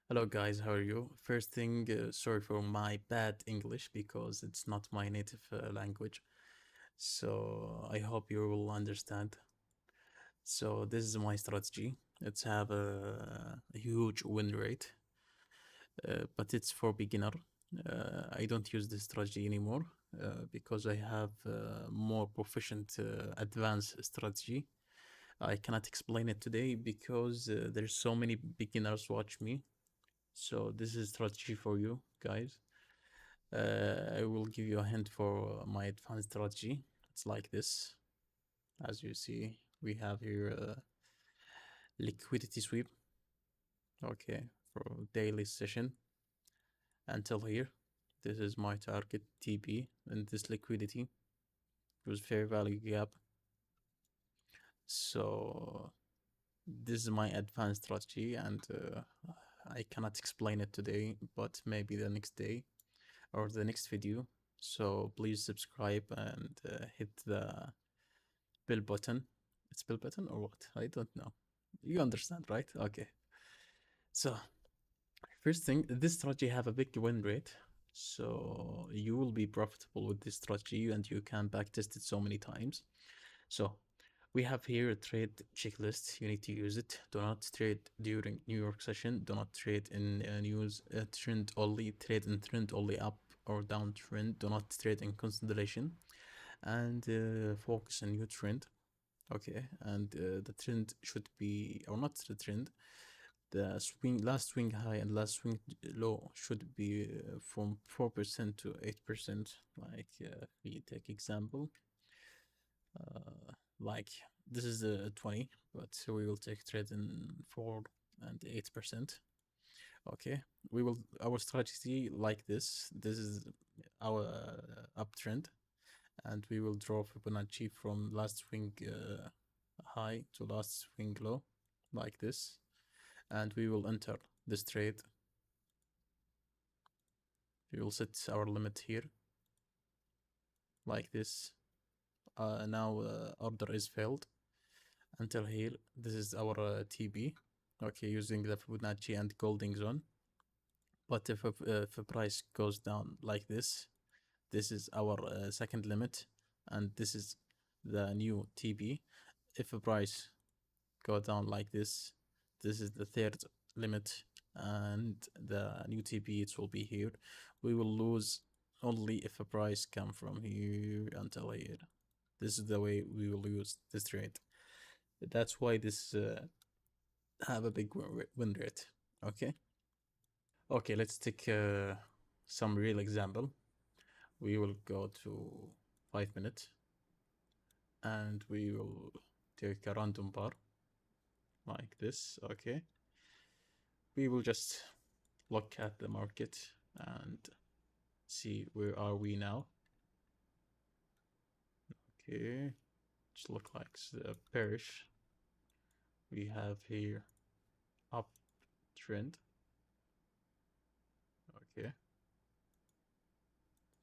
Hello guys, how are you? First thing, sorry for my bad English because it's not my native language. So I hope you will understand. So this is my strategy. It's have a huge win rate, but it's for beginner. I don't use this strategy anymore because I have more proficient advanced strategy. I cannot explain it today because there's so many beginners watch me. So this is strategy for you guys. I will give you a hint for my advanced strategy. It's like this. As you see, we have here a liquidity sweep. Okay, for daily session until here. This is my target TP and this liquidity. It was fair value gap. So this is my advanced strategy, and I cannot explain it today, but maybe the next day or the next video. So please subscribe and hit the bell button. It's bell button or what? I don't know. You understand, right? Okay. So first thing, this strategy have a big win rate. So you will be profitable with this strategy and you can backtest it so many times. So we have here a trade checklist. You need to use it. Do not trade during New York session. Do not trade in news trend only. Trade in trend only up or down trend. Do not trade in consolidation and focus on new trend. Okay, and the trend should be, or not the trend, the swing, last swing high and last swing low should be from 4% to 8%. Like we take example, like this is a 20, but we will take trade in 4 and 8%. Okay, we will, our strategy like this. This is our uptrend, and we will draw Fibonacci from last swing high to last swing low like this, and we will enter this trade. We will set our limit here like this. Now order is failed until here. This is our TB. Okay, using the Fibonacci and Golding zone. But if a price goes down like this is our second limit, and this is the new TB. If a price go down like this is the third limit, and the new TP it will be here. We will lose only if a price come from here until here. This is the way we will use this trade. That's why this have a big win rate. Okay. Okay, let's take some real example. We will go to 5 minutes and we will take a random bar like this. Okay, we will just look at the market and see where are we now. Okay, just look like the bearish. We have here uptrend. Okay,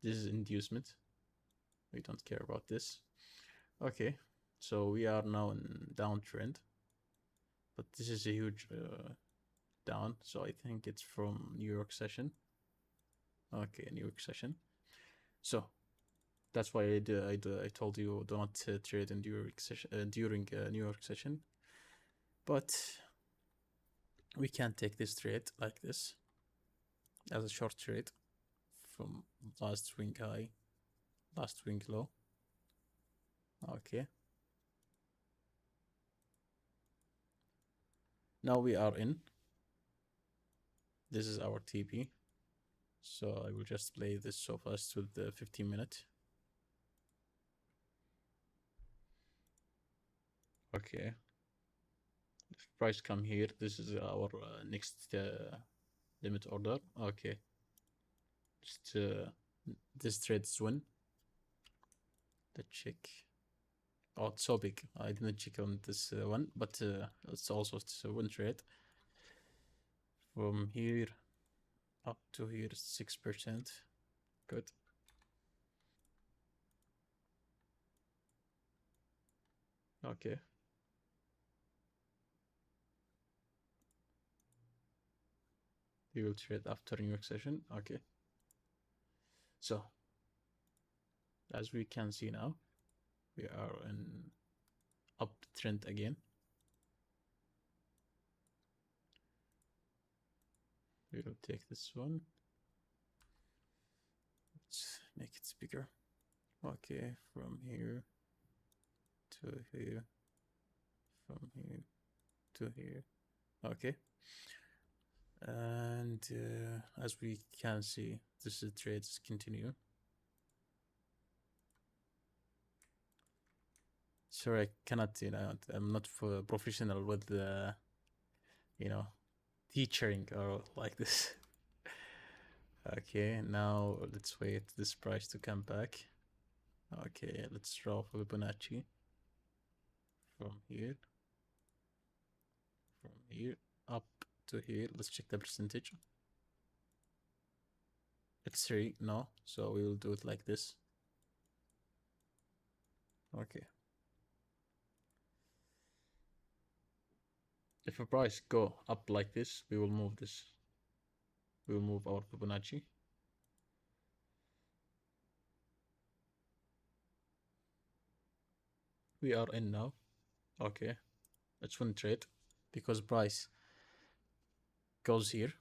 this is inducement. We don't care about this. Okay, so we are now in downtrend, but this is a huge down. So I think it's from New York session. Okay, New York session. So that's why I told you do not trade in during New York session. But we can take this trade like this as a short trade from last swing high, last swing low. Okay. Now we are in. This is our TP. So I will just play this so fast with the 15-minute. Okay. If price come here, this is our next limit order. Okay. Just this trade is win. Let's check. Oh, it's so big. I didn't check on this one, but it's also a win trade. From here up to here, 6%. Good. Okay. We will trade after New York session. Okay. So as we can see now, we are in uptrend again. We will take this one. Let's make it bigger. Okay, from here to here, from here to here. Okay. And as we can see, this is trades continue. Sorry, I cannot, I'm not professional with the, teaching or like this. Okay, now let's wait this price to come back. Okay, let's draw Fibonacci from here up to here. Let's check the percentage. It's 3, no, so we will do it like this. Okay. If a price go up like this, we will move this. We will move our Fibonacci. We are in now. Okay, let's win trade because price goes here.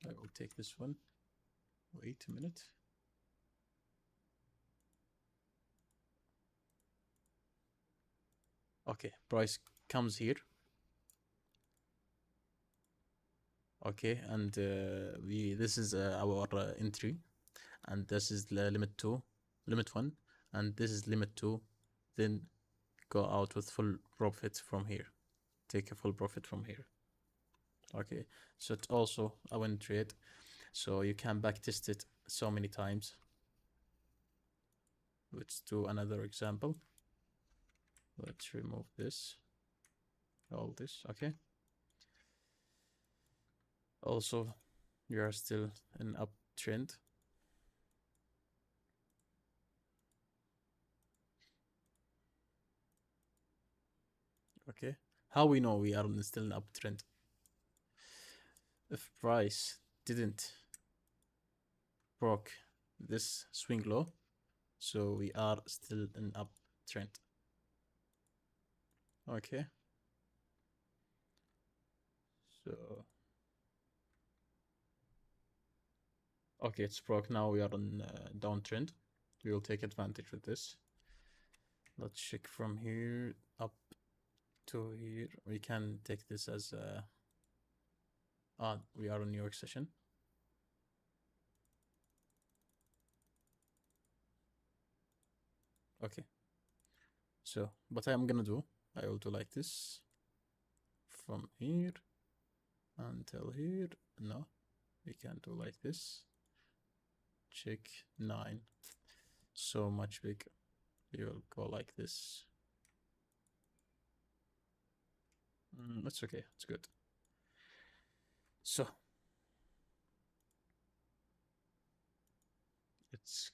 I will take this one. Wait a minute. Okay, price comes here. Okay, and this is our entry, and this is the limit 1, and this is limit 2. Then go out with full profit from here. Take a full profit from here. Okay, so it's also a win trade. So you can backtest it so many times. Let's do another example. Let's remove this, all this. Okay. Also, we are still in uptrend. Okay, how we know we are still in uptrend? If price didn't broke this swing low, so we are still in uptrend. Okay, so okay, it's broke. Now we are on downtrend. We will take advantage with this. Let's check from here up to here. We can take this as we are on New York session. Okay, so what I'm gonna do, I will do like this from here until here. No, we can do like this. Check 9, so much bigger. We will go like this. It's okay, it's good. So let's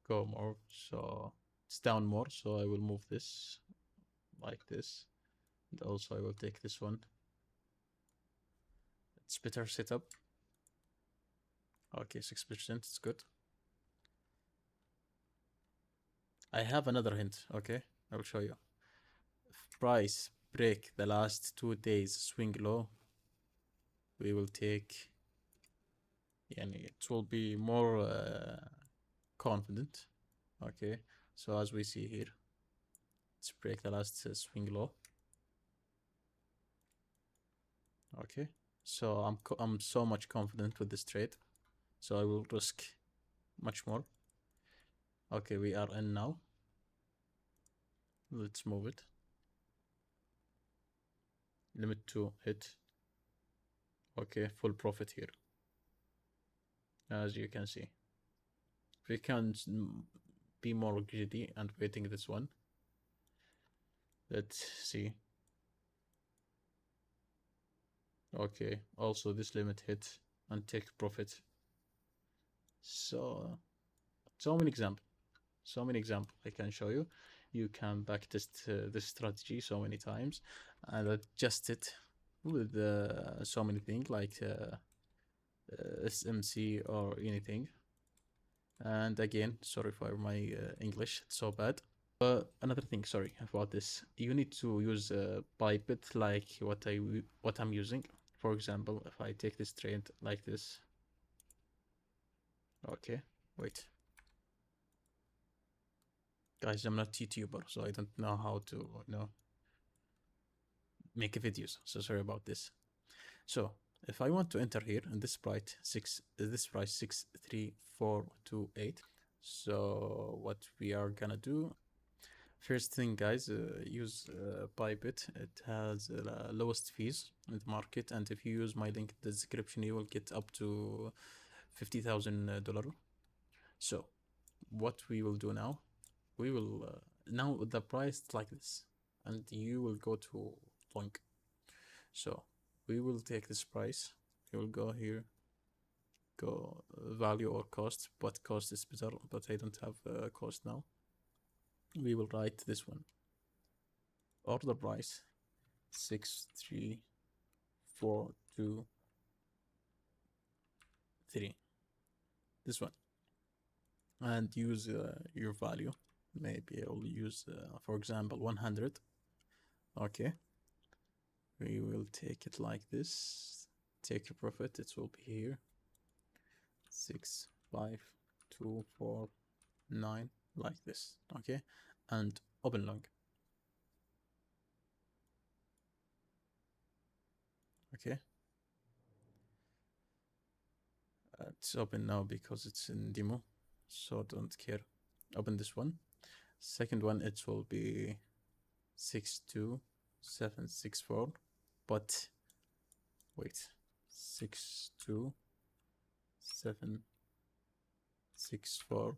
go more, so it's down more, so I will move this like this, and also I will take this one. It's better setup. Okay, 6%, it's good. I have another hint. Okay, I will show you. If price break the last 2 days swing low, we will take, it will be more confident. Okay, so as we see here, let's break the last swing low. Okay, so I'm so much confident with this trade, so I will risk much more. Okay, we are in now. Let's move it. Limit 2 hit. Okay, full profit here, as you can see. We can be more greedy and waiting this one. Let's see. Okay, also this limit hit and take profit. So many examples I can show you. You can backtest this strategy so many times and adjust it with so many things like SMC or anything. And again, sorry for my English, it's so bad. Another thing, sorry about this. You need to use Bybit like what I'm using. For example, if I take this trade like this. Okay, wait. Guys, I'm not YouTuber, so I don't know how to, make videos. So sorry about this. So if I want to enter here in this price 63428. So what we are gonna do, first thing, guys, use Bybit. It has the lowest fees in the market, and if you use my link in the description, you will get up to $50,000. So what we will do now, we will now the price is like this, and you will go to long. So we will take this price. We will go here, go value or cost, but cost is better, but I don't have cost now. We will write this one. Order price 63423. This one. And use your value. Maybe I'll use, for example, 100. Okay. We will take it like this. Take a profit. It will be here. 65249, like this. Okay. And open long. Okay. It's open now because it's in demo, so don't care. Open this one. Second one, it will be 62764, but wait, 62764,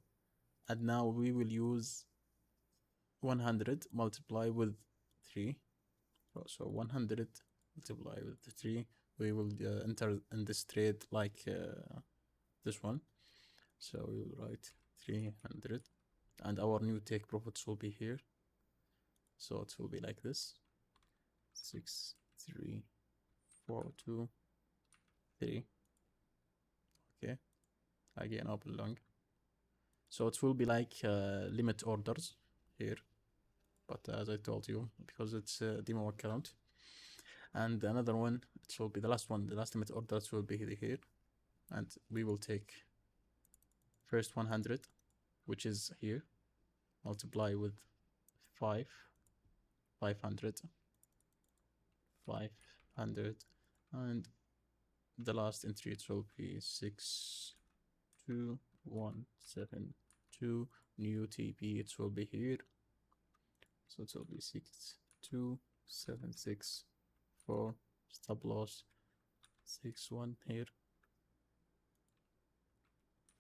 and now we will use 100 multiply with 3. So 100 multiply with 3. We will enter in this trade like this one. So we will write 300, and our new take profits will be here. So it will be like this: 63423. Okay, again open long. So it will be like limit orders here, but as I told you, because it's a demo account. And another one, it will be the last one. The last limit orders will be here, and we will take first 100, which is here, multiply with 500, 500, and the last entry, it will be 62172. New TP, it will be here, so it will be 62764. Stop loss 61 here,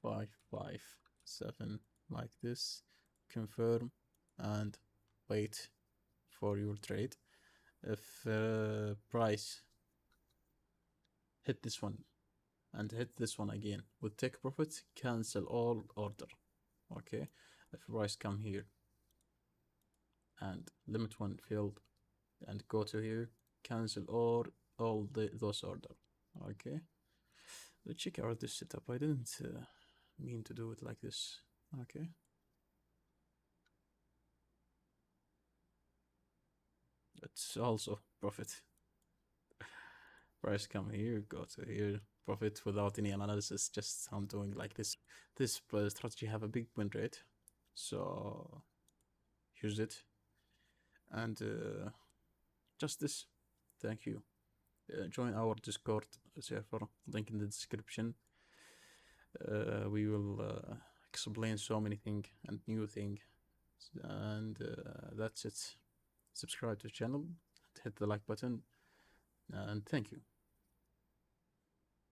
557, like this. Confirm and wait for your trade. If price hit this one and hit this one again with take profit, cancel all order. Okay, if price come here and limit one failed and go to here, cancel all those order. Okay, let's check out this setup. I didn't mean to do it like this. Okay, it's also profit. Price come here, go to here, profit without any analysis. Just I'm doing like this. This strategy have a big win rate, so use it. And just this. Thank you. Join our Discord server, link in the description. We will explain so many things and new things, and that's it. Subscribe to the channel, hit the like button, and thank you.